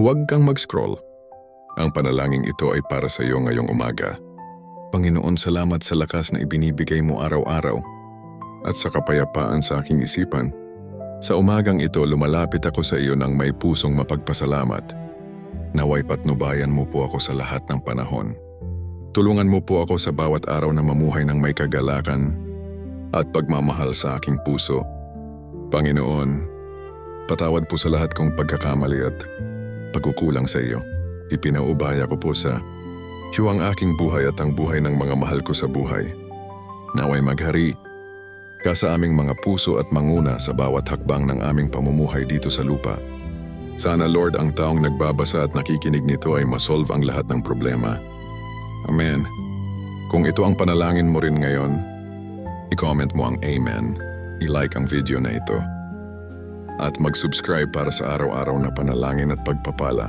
Huwag kang mag-scroll. Ang panalangin ito ay para sa iyo ngayong umaga. Panginoon, salamat sa lakas na ibinibigay mo araw-araw at sa kapayapaan sa aking isipan. Sa umagang ito, lumalapit ako sa iyo ng may pusong mapagpasalamat. Naway patnubayan mo po ako sa lahat ng panahon. Tulungan mo po ako sa bawat araw na mamuhay ng may kagalakan at pagmamahal sa aking puso. Panginoon, patawad po sa lahat kong pagkakamali at pagkukulang sa iyo. Ipinaubaya ko po sa iyo ang aking buhay at ang buhay ng mga mahal ko sa buhay. Naway maghari ka sa aming mga puso at manguna sa bawat hakbang ng aming pamumuhay dito sa lupa. Sana Lord, ang taong nagbabasa at nakikinig nito ay masolve ang lahat ng problema. Amen. Kung ito ang panalangin mo rin ngayon, i-comment mo ang Amen, i-like ang video na ito, at mag-subscribe para sa araw-araw na panalangin at pagpapala.